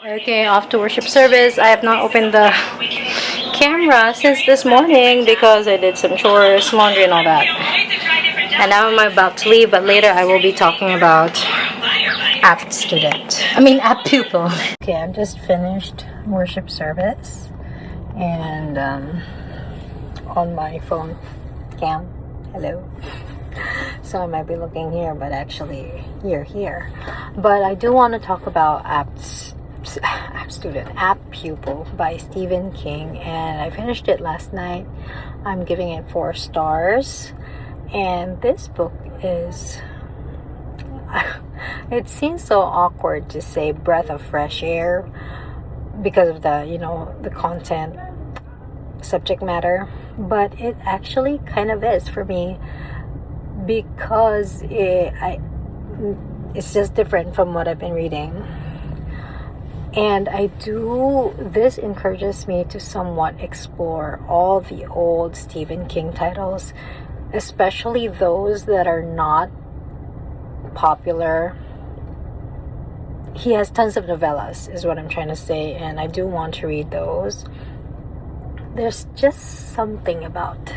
Okay, off to worship service. I have not opened the camera since this morning because I did some chores, laundry, and all that. And now I'm about to leave, but later I will be talking about app student. App pupil. Okay, I've just finished worship service and on my phone cam. Hello. So I might be looking here, but actually you're here. But I do want to talk about App Pupil by Stephen King, and I finished it last night. I'm giving it 4 stars, and this book is it seems so awkward to say breath of fresh air because of the content, subject matter, but it actually kind of is for me because it's just different from what I've been reading. And this encourages me to somewhat explore all the old Stephen King titles, especially those that are not popular. He has tons of novellas, is what I'm trying to say, and I do want to read those. There's just something about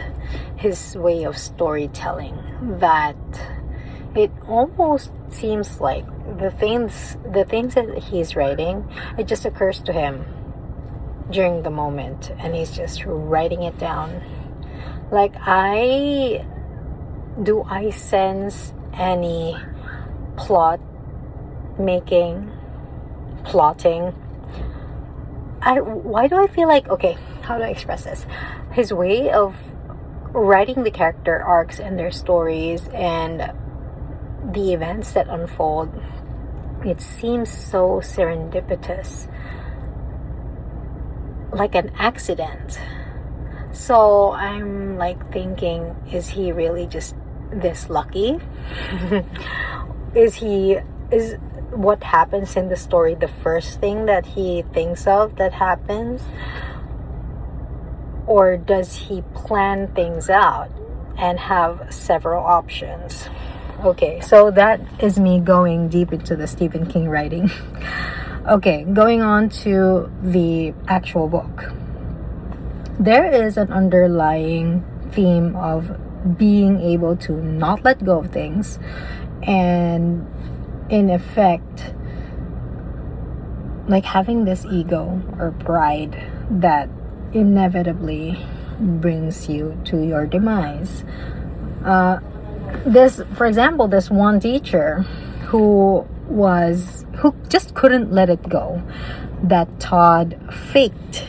his way of storytelling that it almost seems like the things that he's writing, it just occurs to him during the moment, and he's just writing it down. Like, I sense any plotting? Why do I feel like, okay, how do I express this? His way of writing the character arcs and their stories and the events that unfold, it seems so serendipitous, like an accident. So I'm like thinking, is he really just this lucky? Is what happens in the story the first thing that he thinks of that happens? Or does he plan things out and have several options? Okay, so that is me going deep into the Stephen King writing. Okay, going on to the actual book. There is an underlying theme of being able to not let go of things, and in effect, like having this ego or pride that inevitably brings you to your demise. For example, this one teacher who just couldn't let it go that Todd faked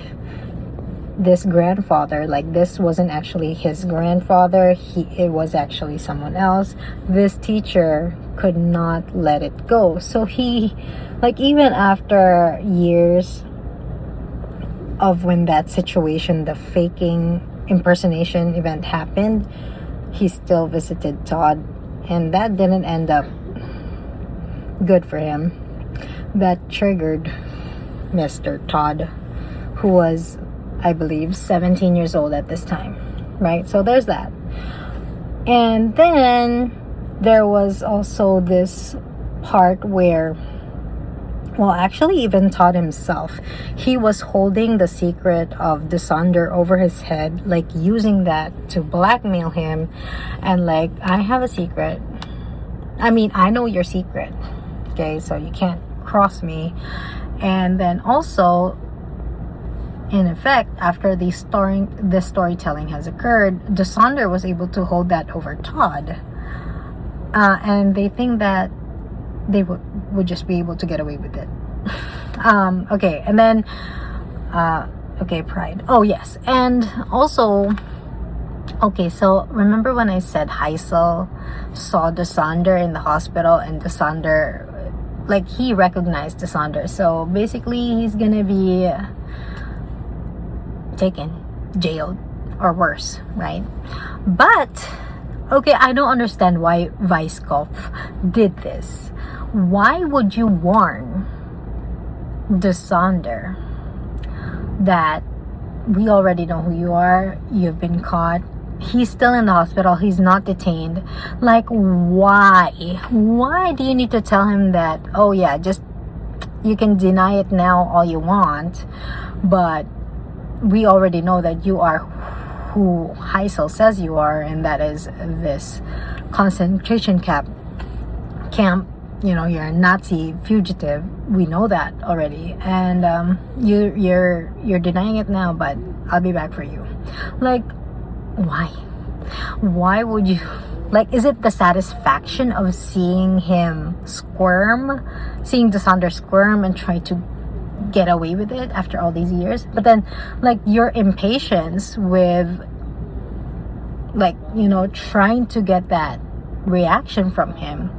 this grandfather. Like, this wasn't actually his grandfather, it was actually someone else. This teacher could not let it go, so he, like, even after years of when that situation, the faking impersonation event happened, he still visited Todd, and that didn't end up good for him. That triggered Mr. Todd, who was, I believe, 17 years old at this time, right? So there's that. And then there was also this part where, well, actually, even Todd himself, he was holding the secret of Disunder over his head, like using that to blackmail him. And like, I have a secret. I know your secret. Okay, so you can't cross me. And then also, in effect, after the storytelling has occurred, Disunder was able to hold that over Todd. And they think that they would just be able to get away with it. Okay, and then pride. Oh yes, and also, okay, so remember when I said Heisel saw Disunder in the hospital, and Disunder, like, he recognized Disunder, so basically he's gonna be taken, jailed, or worse, right? But okay, I don't understand why Weisskopf did this. Why would you warn Disunder that we already know who you are, you've been caught, he's still in the hospital, he's not detained? Like, why do you need to tell him that, oh yeah, just You can deny it now all you want, but we already know that you are who Heisel says you are, and that is this concentration camp. You know, you're a Nazi fugitive. We know that already, and you're denying it now. But I'll be back for you. Like, why? Why would you? Like, is it the satisfaction of seeing him squirm, seeing Desander squirm and try to get away with it after all these years? But then, like, your impatience with, like, you know, trying to get that reaction from him.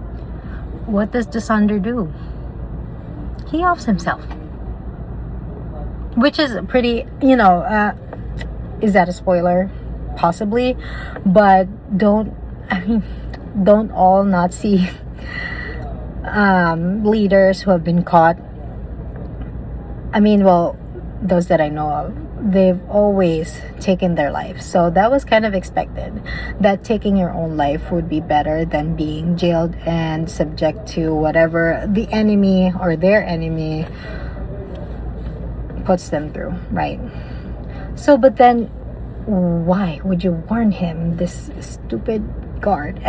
What does Desander do? He offs himself, which is pretty, you know, is that a spoiler? Possibly, but don't all Nazi leaders who have been caught, I mean, well, those that I know of, they've always taken their life. So that was kind of expected, that taking your own life would be better than being jailed and subject to whatever the enemy or their enemy puts them through, right? So, but then why would you warn him, this stupid guard?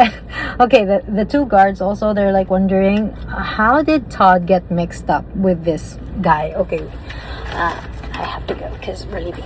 Okay, the two guards also, they're like wondering, how did Todd get mixed up with this guy? Okay, I have to go because we're leaving.